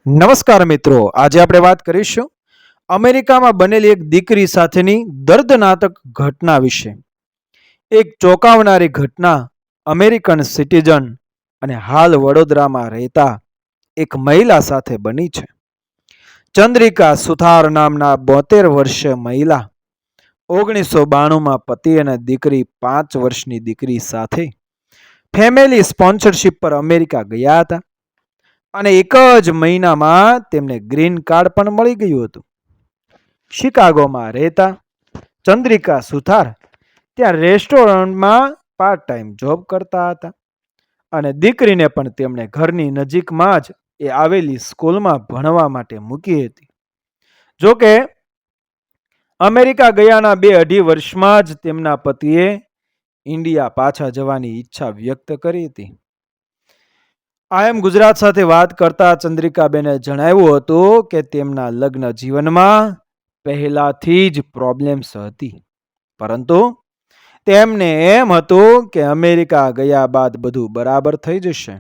નમસ્કાર મિત્રો, આજે આપણે વાત કરીશું અમેરિકામાં બનેલી એક દીકરી સાથેની દર્દનાક ઘટના વિશે. એક ચોંકાવનારી ઘટના અમેરિકન સિટીઝન અને હાલ વડોદરામાં રહેતા એક મહિલા સાથે બની છે. ચંદ્રિકા સુથાર નામના 72 વર્ષીય મહિલા 1992માં પતિ અને દીકરી 5 વર્ષની દીકરી સાથે ફેમિલી સ્પોન્સરશિપ પર અમેરિકા ગયા હતા અને એક જ મહિનામાં તેમને ગ્રીન કાર્ડ પણ મળી ગયું હતું. શિકાગોમાં રહેતા ચંદ્રિકા સુથાર ત્યાં રેસ્ટોરન્ટમાં પાર્ટ ટાઈમ જોબ કરતા હતા અને દીકરીને પણ તેમણે ઘરની નજીકમાં જ એ આવેલી સ્કૂલમાં ભણવા માટે મૂકી હતી. જોકે અમેરિકા ગયાના 2-2.5 વર્ષમાં જ તેમના પતિએ ઇન્ડિયા પાછા જવાની ઈચ્છા વ્યક્ત કરી હતી. આઈએમ ગુજરાત સાથે વાત કરતા ચંદ્રિકાબેને જણાવ્યું હતું કે તેમના લગ્ન જીવનમાં પહેલાથી જ પ્રોબ્લેમ્સ હતી, પરંતુ તેમને એમ હતું કે અમેરિકા ગયા બાદ બધું બરાબર થઈ જશે.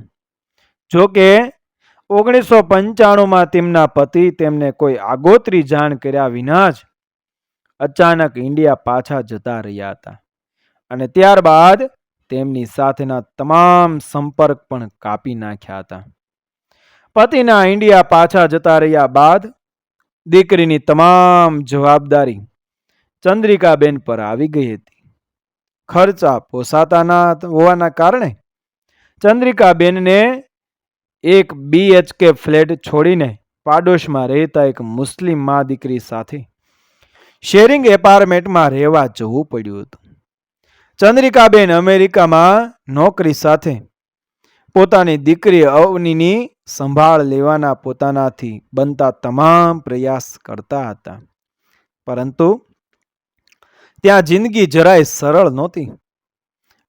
જોકે 1995માં તેમના પતિ તેમને કોઈ આગોતરી જાણ કર્યા વિના જ અચાનક ઇન્ડિયા પાછા જતા રહ્યા હતા અને ત્યારબાદ તેમની સાથેના તમામ સંપર્ક પણ કાપી નાખ્યા હતા. પતિના ઇન્ડિયા પાછા જતા રહ્યા બાદ દીકરીની તમામ જવાબદારી ચંદ્રિકાબેન પર આવી ગઈ હતી. ખર્ચા પોસાતા ના હોવાના કારણે ચંદ્રિકાબેનને એક BHK ફ્લેટ છોડીને પાડોશમાં રહેતા એક મુસ્લિમ મા દીકરી સાથે શેરિંગ એપાર્ટમેન્ટમાં રહેવા જવું પડ્યું હતું. ચંદ્રિકાબેન અમેરિકામાં નોકરી સાથે પોતાની દીકરી અવનીની સંભાળ લેવાના પોતાનાથી બનતા તમામ પ્રયાસ કરતા હતા, પરંતુ ત્યાં જિંદગી જરાય સરળ નહોતી.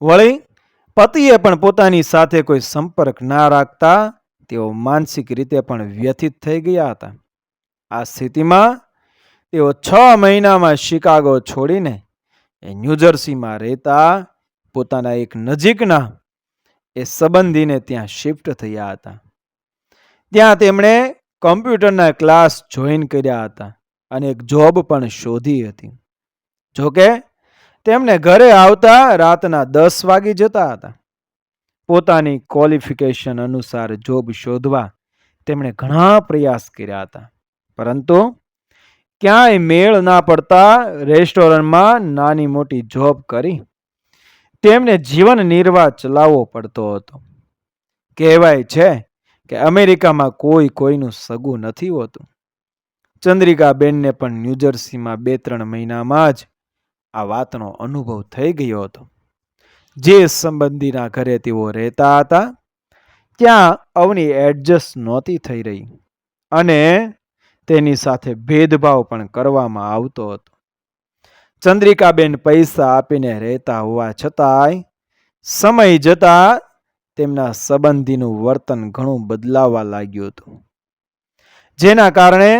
વળી પતિએ પણ પોતાની સાથે કોઈ સંપર્ક ના રાખતા તેઓ માનસિક રીતે પણ વ્યથિત થઈ ગયા હતા. આ સ્થિતિમાં તેઓ 6 મહિનામાં શિકાગો છોડીને ન્યૂજર્સીમાં રહેતા પોતાના એક નજીકના એ સંબંધીને ત્યાં શિફ્ટ થયા હતા. ત્યાં તેમણે કમ્પ્યુટરના ક્લાસ જોઈન કર્યા હતા અને એક જોબ પણ શોધી હતી. જોકે તેમને ઘરે આવતા રાતના 10 વાગી જતા હતા. પોતાની ક્વોલિફિકેશન અનુસાર જોબ શોધવા તેમણે ઘણા પ્રયાસ કર્યા હતા, પરંતુ ક્યાંય મેળ ના પડતા રેસ્ટોરન્ટમાં નાની મોટી જોબ કરી તેમને જીવન નિર્વાહ ચલાવવો પડતો હતો. કહેવાય છે કે અમેરિકામાં કોઈ કોઈનું સગું નથી હોતું. ચંદ્રિકાબેનને પણ ન્યૂજર્સીમાં 2-3 મહિનામાં જ આ વાતનો અનુભવ થઈ ગયો હતો. જે સંબંધીના ઘરે તેઓ રહેતા હતા ત્યાં અવની એડજસ્ટ નહોતી થઈ રહી અને તેની સાથે ભેદભાવ પણ કરવામાં આવતો હતો. ચંદ્રિકાબેન પૈસા આપીને રહેતા હોવા છતાંય સમય જતા તેમના સંબંધીનું વર્તન ઘણું બદલાવા લાગ્યું હતું, જેના કારણે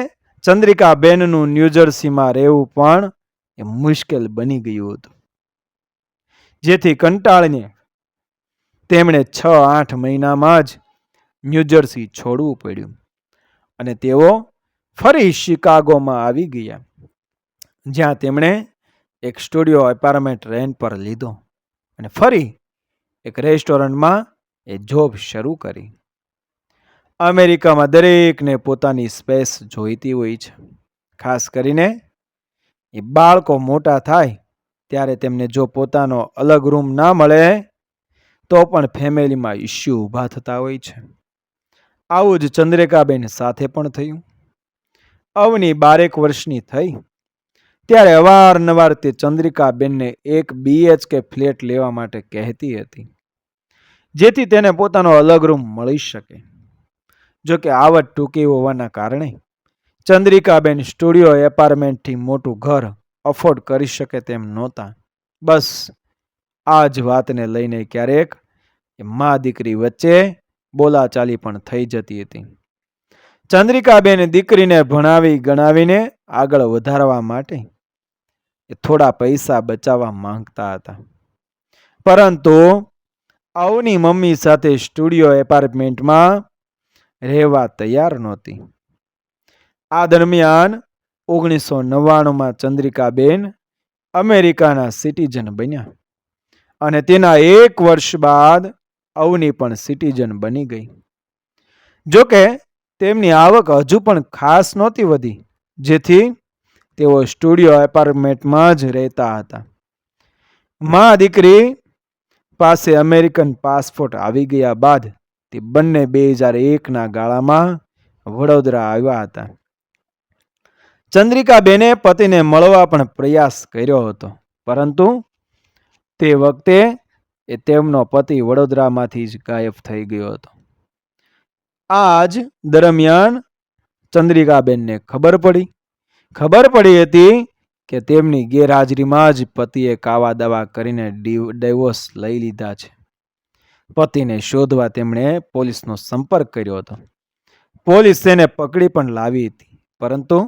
ચંદ્રિકાબેનનું ન્યૂજર્સીમાં રહેવું પણ એ મુશ્કેલ બની ગયું હતું. જેથી કંટાળીને તેમણે 6-8 મહિનામાં જ ન્યૂજર્સી છોડવું પડ્યું અને તેઓ ફરી શિકાગોમાં આવી ગયા, જ્યાં તેમણે એક સ્ટુડિયો એપાર્ટમેન્ટ રેન્ટ પર લીધો અને ફરી એક રેસ્ટોરન્ટમાં એ જોબ શરૂ કરી. અમેરિકામાં દરેકને પોતાની સ્પેસ જોઈતી હોય છે. ખાસ કરીને એ બાળકો મોટા થાય ત્યારે તેમને જો પોતાનો અલગ રૂમ ના મળે તો પણ ફેમિલીમાં ઇસ્યુ ઊભા થતા હોય છે. આવું જ ચંદ્રિકાબેન સાથે પણ થયું. અવની 12 વર્ષની થઈ ત્યારે અવારનવાર તે ચંદ્રિકાબેનને એક BHK ફ્લેટ લેવા માટે કહેતી હતી, જેથી તેને પોતાનો અલગ રૂમ મળી શકે. જોકે આવક ટૂંકી હોવાના કારણે ચંદ્રિકાબેન સ્ટુડિયો એપાર્ટમેન્ટથી મોટું ઘર અફોર્ડ કરી શકે તેમ નહોતા. બસ આ જ વાતને લઈને ક્યારેક મા દીકરી વચ્ચે બોલાચાલી પણ થઈ જતી હતી. ચંદ્રિકાબેન દીકરીને ભણાવી ગણાવીને આગળ વધારવા માટે થોડા પૈસા બચાવવા માંગતા હતા, પરંતુ અવની મમ્મી સાથે સ્ટુડિયો એપાર્ટમેન્ટમાં રહેવા તૈયાર નહોતી. આ દરમિયાન 1999માં ચંદ્રિકાબેન અમેરિકાના સિટીઝન બન્યા અને તેના 1 વર્ષ બાદ અવની પણ સિટીઝન બની ગઈ. જોકે તેમની આવક હજુ પણ ખાસ નહોતી વધી, જેથી તેઓ સ્ટુડિયો એપાર્ટમેન્ટમાં જ રહેતા હતા. મા દીકરી પાસે અમેરિકન પાસપોર્ટ આવી ગયા બાદ તે બંને 2001ના ગાળામાં વડોદરા આવ્યા હતા. ચંદ્રિકાબેને પતિને મળવા પણ પ્રયાસ કર્યો હતો, પરંતુ તે વખતે તેમનો પતિ વડોદરામાંથી જ ગાયબ થઈ ગયો હતો. આ જ દરમિયાન ચંદ્રિકાબેનને ખબર પડી હતી કે તેમની ગેરહાજરીમાં જ પતિએ કાવા દાવા કરીને ડિવોર્સ લઈ લીધા છે. પતિને શોધવા તેમણે પોલીસનો સંપર્ક કર્યો હતો. પોલીસ તેને પકડી પણ લાવી હતી, પરંતુ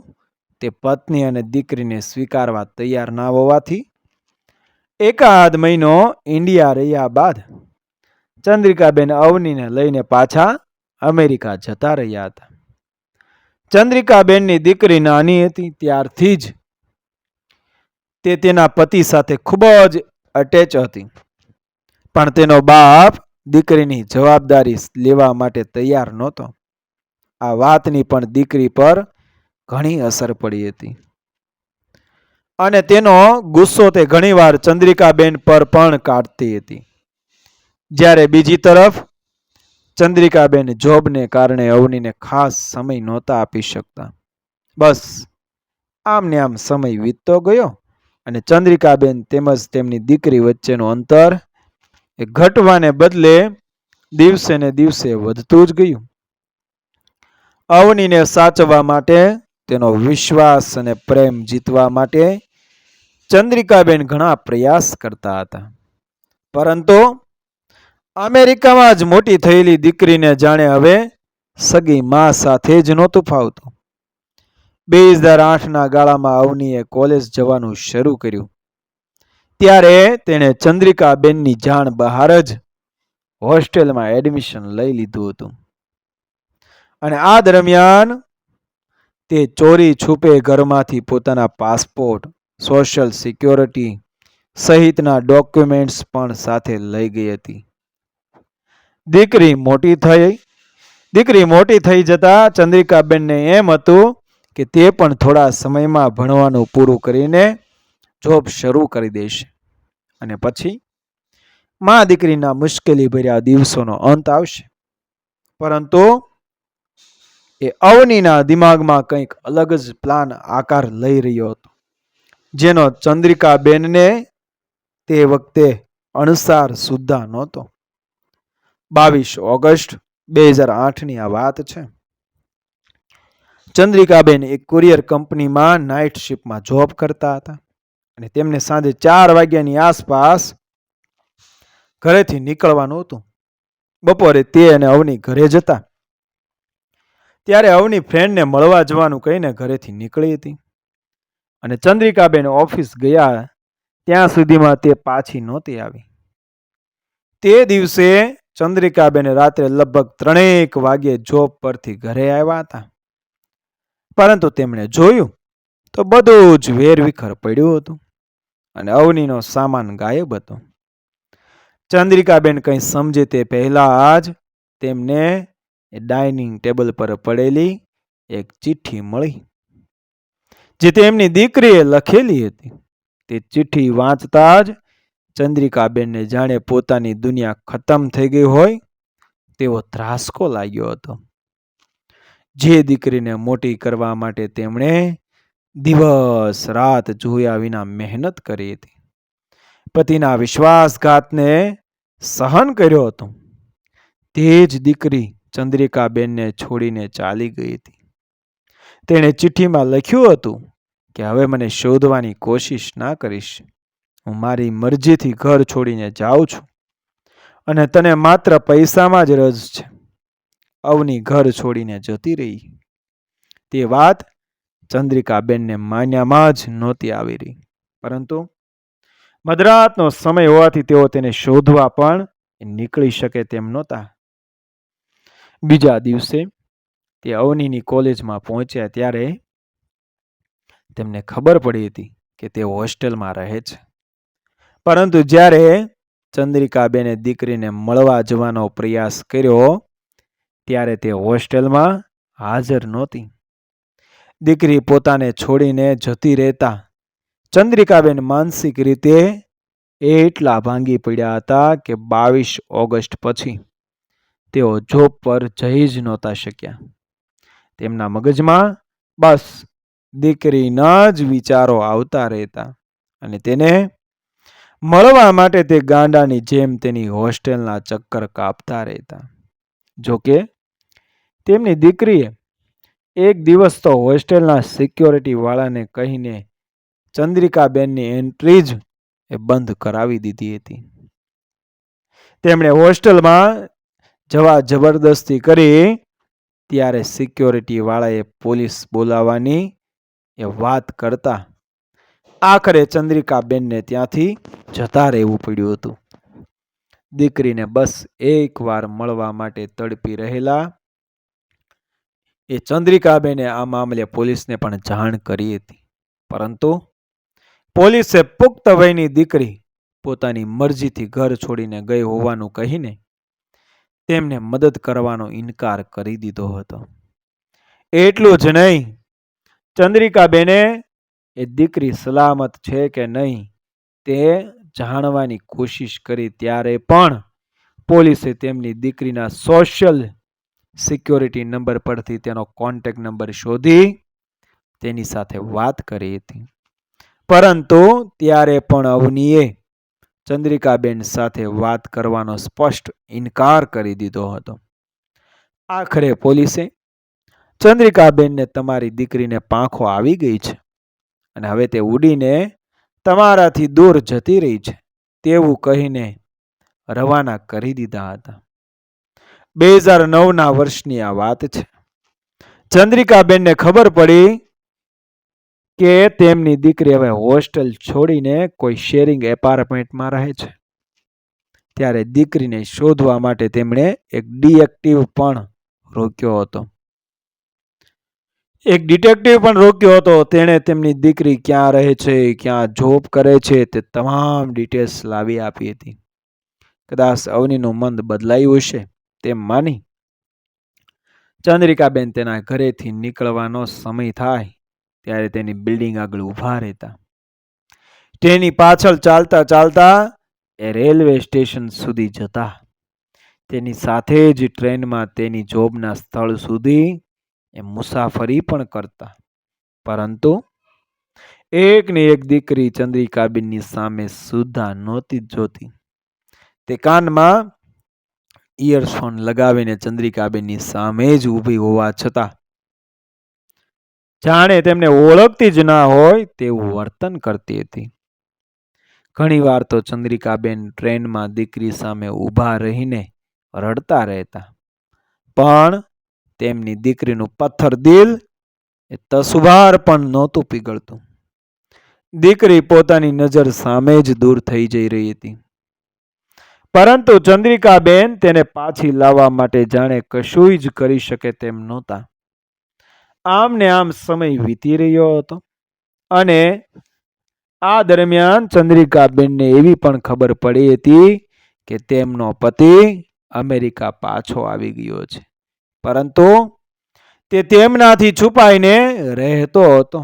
તે પત્ની અને દીકરીને સ્વીકારવા તૈયાર ના હોવાથી 1 મહિનો ઇન્ડિયા રહ્યા બાદ ચંદ્રિકાબેન અવનીને લઈને પાછા અમેરિકા જતા રહ્યા હતા. ચંદ્રિકાબેનની દીકરી નાની હતી ત્યારથી જ તે તેના પતિ સાથે ખૂબ જ અટેચ હતી, પણ તેનો બાપ દીકરીની જવાબદારી લેવા માટે તૈયાર નહોતો. આ વાતની પણ દીકરી પર ઘણી અસર પડી હતી અને તેનો ગુસ્સો તે ઘણીવાર ચંદ્રિકાબેન પર પણ કાઢતી હતી. જ્યારે બીજી તરફ ચંદ્રિકાબેન જોબને કારણે અવનીને ખાસ સમય નહોતા આપી શકતા. બસ આમને આમ સમય વીતતો ગયો અને ચંદ્રિકાબેન તેમજ તેમની દીકરી વચ્ચેનું અંતર એ ઘટવાને બદલે દિવસે ને દિવસે વધતું જ ગયું. અવનીને સાચવવા માટે, તેનો વિશ્વાસ અને પ્રેમ જીતવા માટે ચંદ્રિકાબેન ઘણા પ્રયાસ કરતા હતા, પરંતુ અમેરિકામાં જ મોટી થયેલી દીકરીને જાણે હવે સગી મા સાથે જ નહોતું ફાવતું. 2008ના ગાળામાં અવનીએ કોલેજ જવાનું શરૂ કર્યું ત્યારે તેણે ચંદ્રિકાબેનની જાણ બહાર જ હોસ્ટેલમાં એડમિશન લઈ લીધું હતું અને આ દરમિયાન તે ચોરી છુપે ઘરમાંથી પોતાના પાસપોર્ટ, સોશિયલ સિક્યોરિટી સહિતના ડોક્યુમેન્ટ્સ પણ સાથે લઈ ગઈ હતી. દીકરી મોટી થઈ જતા ચંદ્રિકાબેનને એમ હતું કે તે પણ થોડા સમયમાં ભણવાનું પૂરું કરીને જોબ શરૂ કરી દેશે અને પછી મા દીકરીના મુશ્કેલી ભર્યા દિવસોનો અંત આવશે. પરંતુ એ અવનીના દિમાગમાં કંઈક અલગ જ પ્લાન આકાર લઈ રહ્યો હતો, જેનો ચંદ્રિકાબેનને તે વખતે અણસાર સુદ્ધા નહોતો. 22 ઓગસ્ટ 2008ની આ વાત છે. ચંદ્રિકાબેન એક કુરિયર કંપનીમાં નાઇટ શિફ્ટમાં જોબ કરતા હતા અને તેમને સાંજે 4 વાગ્યાની આસપાસ ઘરેથી નીકળવાનું હતું. બપોરે તે અને અવની ઘરે જતા ત્યારે અવની ફ્રેન્ડને મળવા જવાનું કહીને ઘરેથી નીકળી હતી અને ચંદ્રિકાબેન ઓફિસ ગયા ત્યાં સુધીમાં તે પાછી નહોતી આવી. તે દિવસે ચંદ્રિકાબેન રાત્રે લગભગ 3 વાગ્યે જોબ પરથી ઘરે આવ્યા હતા, પરંતુ તેમણે જોયું તો બધું જ વેરવિખર પડ્યું હતું અને અવનીનો સામાન ગાયબ હતો. ચંદ્રિકાબેન કંઈ સમજે તે પહેલા જ તેમને ડાઇનિંગ ટેબલ પર પડેલી એક ચિઠ્ઠી મળી, જે તેમની દીકરીએ લખેલી હતી. તે ચિઠ્ઠી વાંચતા જ ચંદ્રિકાબેનને જાણે પોતાની દુનિયા ખતમ થઈ ગઈ હોય તેવો ધ્રાસકો લાગ્યો હતો. જે દીકરીને મોટી કરવા માટે તેમણે દિવસ રાત જોયા વિના મહેનત કરી હતી, પતિના વિશ્વાસઘાતને સહન કર્યો હતો, તે જ દીકરી ચંદ્રિકાબેનને છોડીને ચાલી ગઈ હતી. તેણે ચિઠ્ઠીમાં લખ્યું હતું કે હવે મને શોધવાની કોશિશ ના કરીશ, હું મારી મરજીથી ઘર છોડીને જાઉં છું અને તને માત્ર પૈસામાં જ રસ છે. અવની ઘર છોડીને જતી રહી. તે વાત ચંદ્રિકાબેનને માન્યામાં જ નહોતી આવી રહી, પરંતુ મધરાતનો સમય હોવાથી તેઓ તેને શોધવા પણ નીકળી શકે તેમ નહોતા. બીજા દિવસે તે અવનીની કોલેજમાં પહોંચ્યા ત્યારે તેમને ખબર પડી હતી કે તે હોસ્ટેલમાં રહે છે. પરંતુ જ્યારે ચંદ્રિકાબેને દીકરીને મળવા જવાનો પ્રયાસ કર્યો ત્યારે તે હોસ્ટેલમાં હાજર નહોતી. દીકરી પોતાને છોડીને જતી રહેતા ચંદ્રિકાબેન માનસિક રીતે એટલા ભાંગી પડ્યા હતા કે 22 ઓગસ્ટ પછી તેઓ જોબ પર જઈ જ નહોતા શક્યા. તેમના મગજમાં બસ દીકરીના જ વિચારો આવતા રહેતા અને તેને મળવા માટે તે ગાંડાની જેમ તેની હોસ્ટેલના ચક્કર કાપતા રહેતા. જોકે તેમની દીકરીએ એક દિવસ તો હોસ્ટેલના સિક્યોરિટી વાળાને કહીને ચંદ્રિકાબેનની એન્ટ્રી જ બંધ કરાવી દીધી હતી. તેમણે હોસ્ટેલમાં જવા જબરદસ્તી કરી ત્યારે સિક્યોરિટી વાળાએ પોલીસ બોલાવવાની વાત કરતા આખરે ચંદ્રિકાબેનને ત્યાંથી જતા રહેવું પડ્યું હતું. દીકરીને બસ એકવાર મળવા માટે તડપી રહેલા એ ચંદ્રિકાબેને આ મામલે પોલીસને પણ જાણ કરી હતી. પરંતુ પોલીસે પુખ્ત વયની દીકરી પોતાની મરજીથી ઘર છોડીને ગઈ હોવાનું કહીને તેમને મદદ કરવાનો ઇનકાર કરી દીધો હતો. એટલું જ નહીં, ચંદ્રિકાબેને એ દીકરી સલામત છે કે નહીં તે જાણવાની કોશિશ કરી ત્યારે પણ પોલીસે તેમની દીકરીના સોશિયલ સિક્યોરિટી નંબર પરથી તેનો કોન્ટેક્ટ નંબર શોધી તેની સાથે વાત કરી હતી. પરંતુ ત્યારે પણ અવનીએ ચંદ્રિકાબેન સાથે વાત કરવાનો સ્પષ્ટ ઇનકાર કરી દીધો હતો. આખરે પોલીસે ચંદ્રિકાબેનને તમારી દીકરીને પાંખો આવી ગઈ છે અને હવે તે ઉડીને તમારાથી દૂર જતી રહી છે તેવું કહીને રવાના કરી દીધા હતા. 2009ના વર્ષની આ વાત છે. ચંદ્રિકાબેનને ખબર પડી કે તેમની દીકરી હવે હોસ્ટેલ છોડીને કોઈ શેરિંગ એપાર્ટમેન્ટમાં રહે છે. ત્યારે દીકરીને શોધવા માટે તેમણે એક ડિટેક્ટિવ પણ રોક્યો હતો. તેણે તેમની દીકરી ક્યાં રહે છે, ક્યાં જોબ કરે છે તે તમામ ડિટેલ્સ લાવી આપી હતી. કદાચ અવનીનું મન બદલાયું હશે તેમ માની ચંદ્રિકાબેન તેના ઘરેથી નીકળવાનો સમય થાય ત્યારે તેની બિલ્ડિંગ આગળ ઊભા રહેતા. તેની પાછળ ચાલતા ચાલતા એ રેલવે સ્ટેશન સુધી જતા. તેની સાથે જ ટ્રેનમાં તેની જોબના સ્થળ સુધી એ મુસાફરી પણ કરતા. પરંતુ એકની એક દીકરી ચંદ્રિકાબેનની સામે સુદ્ધા નહોતી જોતી. તે કાનમાં ઇયરફોન લગાવીને ચંદ્રિકાબેનની સામે જ ઊભી હોવા છતાં જાણે તેમને ઓળખતી જ ના હોય તેવું વર્તન કરતી હતી. ઘણીવાર તો ચંદ્રિકાબેન ટ્રેનમાં દીકરી સામે ઊભા રહીને રડતા રહેતા. પણ તેમની દીકરીનું પથ્થર દિલ એ તસવાર પણ નહોતું પીગળતું. દીકરી પોતાની નજર સામે જ દૂર થઈ જઈ રહી હતી. પરંતુ ચંદ્રિકાબેન તેને પાછી લાવવા માટે જાણે કશું જ કરી શકે તેમ નહોતા. આમ ને આમ સમય વીતી રહ્યો હતો અને આ દરમિયાન ચંદ્રિકાબેનને એવી પણ ખબર પડી હતી કે તેમનો પતિ અમેરિકા પાછો આવી ગયો છે. પરંતુ તે તેમનાથી છુપાઈને રહેતો હતો.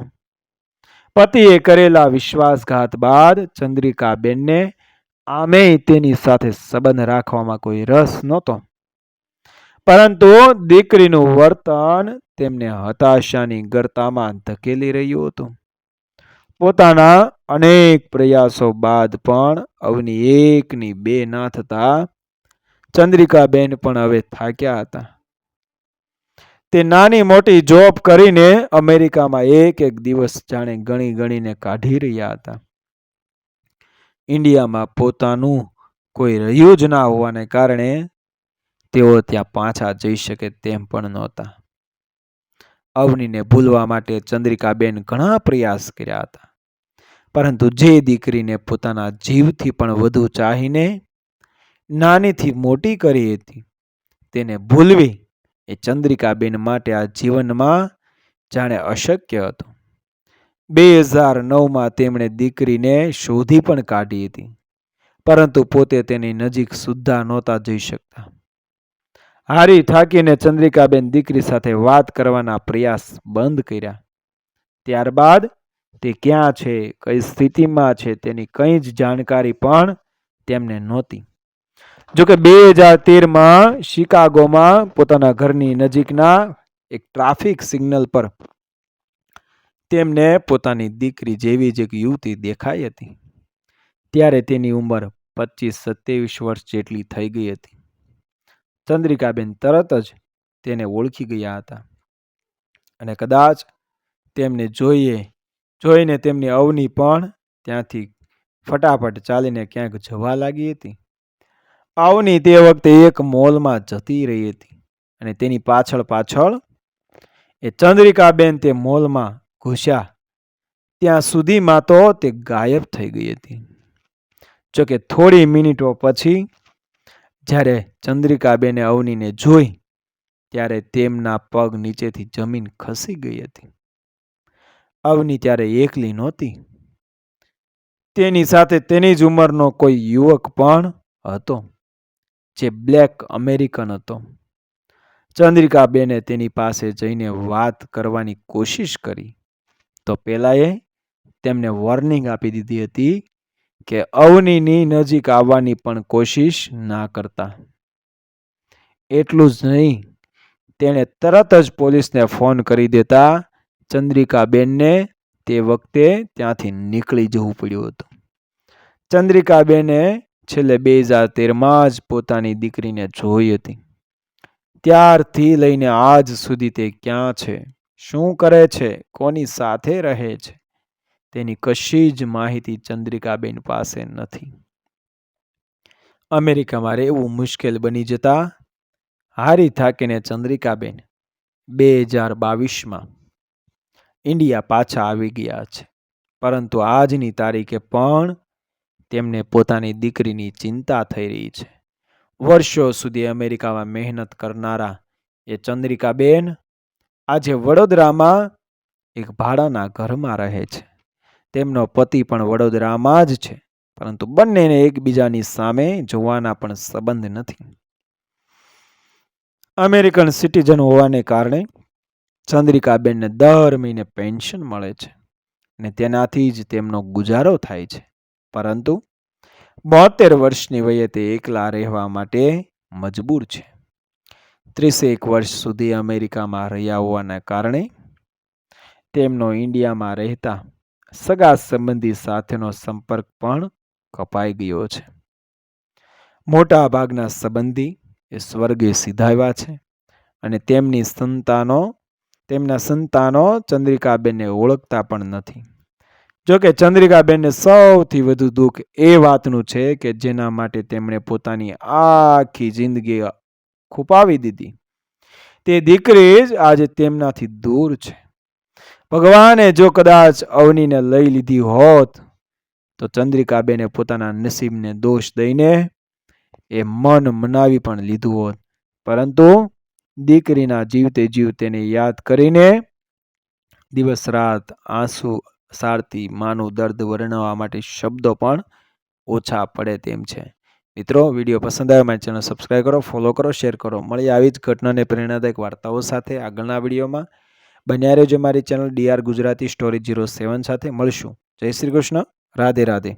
પતિએ કરેલા વિશ્વાસઘાત બાદ ચંદ્રિકાબેનને આમેય તેની સાથે સંબંધ રાખવામાં કોઈ રસ નહોતો. પરંતુ દીકરીનું વર્તન તેમને હતાશાની ગર્તામાં ધકેલી રહ્યું હતું. પોતાના અનેક પ્રયાસો બાદ પણ અવની એકની બે ના થતા ચંદ્રિકાબેન પણ હવે થાક્યા હતા. તે નાની મોટી જોબ કરીને અમેરિકામાં એક એક દિવસ જાણે ગણી ગણીને કાઢી રહ્યા હતા. ઇન્ડિયામાં પોતાનું કોઈ રહ્યું જ ના હોવાને કારણે તેઓ ત્યાં પાછા જઈ શકે તેમ પણ નહોતા. અવનીને ભૂલવા માટે ચંદ્રિકાબેન ઘણા પ્રયાસ કર્યા હતા. પરંતુ જે દીકરીને પોતાના જીવથી પણ વધુ ચાહીને નાનીથી મોટી કરી હતી તેને ભૂલવી એ ચંદ્રિકાબેન માટે આ જીવનમાં જાણે અશક્ય હતું. 2009માં તેમણે દીકરીને શોધી પણ કાઢી હતી, પરંતુ પોતે તેની નજીક સુદ્ધા નહોતા જઈ શકતા. હારી થાકીને ચંદ્રિકાબેન દીકરી સાથે વાત કરવાના પ્રયાસ બંધ કર્યા. ત્યારબાદ તે ક્યાં છે, કઈ સ્થિતિમાં છે તેની કંઈ જ જાણકારી પણ તેમને નહોતી. જોકે 2013માં શિકાગોમાં પોતાના ઘરની નજીકના એક ટ્રાફિક સિગ્નલ પર તેમને પોતાની દીકરી જેવી જ એક યુવતી દેખાઈ હતી. ત્યારે તેની ઉંમર 25-27 વર્ષ જેટલી થઈ ગઈ હતી. ચંદ્રિકાબેન તરત જ તેને ઓળખી ગયા હતા અને કદાચ તેમને જોઈને તેમની અવની પણ ત્યાંથી ફટાફટ ચાલીને ક્યાંક જવા લાગી હતી. અવની તે વખતે એક મોલમાં જતી રહી હતી અને તેની પાછળ એ ચંદ્રિકાબેન તે મોલમાં ઘૂસ્યા ત્યાં સુધીમાં તો તે ગાયબ થઈ ગઈ હતી. જોકે થોડી મિનિટો પછી જ્યારે ચંદ્રિકાબેને અવનીને જોઈ ત્યારે તેમના પગ નીચેથી જમીન ખસી ગઈ હતી. અવની ત્યારે એકલી નહોતી, તેની સાથે તેની જ ઉંમરનો કોઈ યુવક પણ હતો, જે બ્લેક અમેરિકન હતો. ચંદ્રિકાબેને તેની પાસે જઈને વાત કરવાની કોશિશ કરી તો પેલાએ તેમને વોર્નિંગ આપી દીધી હતી કે અવનીની નજીક આવવાની પણ કોશિશ ના કરતા. એટલું જ નહીં, તેણે તરત જ પોલીસને ફોન કરી દેતા ચંદ્રિકાબેનને તે વખતે ત્યાંથી નીકળી જવું પડ્યું હતું. ચંદ્રિકાબેને છેલ્લે 2013માં જ પોતાની દીકરીને જોઈ હતી. ત્યારથી લઈને આજ સુધી તે ક્યાં છે, શું કરે છે, કોની સાથે રહે છે, તેની કશી જ માહિતી ચંદ્રિકાબેન પાસે નથી. અમેરિકામાં રહેવું મુશ્કેલ બની જતા હારી થાકીને ચંદ્રિકાબેન 2022માં ઇન્ડિયા પાછા આવી ગયા છે. પરંતુ આજની તારીખે પણ તેમને પોતાની દીકરીની ચિંતા થઈ રહી છે. વર્ષો સુધી અમેરિકામાં મહેનત કરનારા એ ચંદ્રિકાબેન આજે વડોદરામાં એક ભાડાના ઘરમાં રહે છે. તેમનો પતિ પણ વડોદરામાં જ છે, પરંતુ બંનેને એકબીજાની સામે જોવાના પણ સંબંધ નથી. અમેરિકન સિટીઝન હોવાને કારણે ચંદ્રિકાબેનને દર મહિને પેન્શન મળે છે અને તેનાથી જ તેમનો ગુજારો થાય છે. પરંતુ 72 વર્ષની વયે તે એકલા રહેવા માટે મજબૂર છે. 31 વર્ષ સુધી અમેરિકામાં રહ્યા હોવાના કારણે તેમનો ઇન્ડિયામાં રહેતા સગા સંબંધી સાથેનો સંપર્ક પણ કપાઈ ગયો છે. મોટા ભાગના સંબંધી એ સ્વર્ગે સિધાવ્યા છે અને તેમના સંતાનો ચંદ્રિકાબેનને ઓળખતા પણ નથી. જોકે ચંદ્રિકાબેનને સૌથી વધુ દુઃખ એ વાતનું છે કે જેના માટે તેમણે પોતાની આખી જિંદગી ખૂપાવી દીધી, તે દીકરી જ આજે તેમનાથી દૂર છે. ભગવાને જો કદાચ અવનીને લઈ લીધી હોત તો ચંદ્રિકાબેને પોતાના નસીબને દોષ દઈને એ મન મનાવી પણ લીધું હોત, પરંતુ દીકરીના જીવતે જીવ તેને યાદ કરીને દિવસ રાત આંસુ સારતી માનું દર્દ વર્ણવવા માટે શબ્દો પણ ઓછા પડે તેમ છે. મિત્રો, વિડીયો પસંદ આવ્યો મારી ચેનલ સબસ્ક્રાઈબ કરો, ફોલો કરો, શેર કરો. મળી આવી જ ઘટનાને પ્રેરણાદાયક વાર્તાઓ સાથે આગળના વિડીયોમાં. બન્યા રહેજો મારી ચેનલ DR ગુજરાતી સ્ટોરી 07 સાથે. મળશું. જય શ્રી કૃષ્ણ. રાધે રાધે.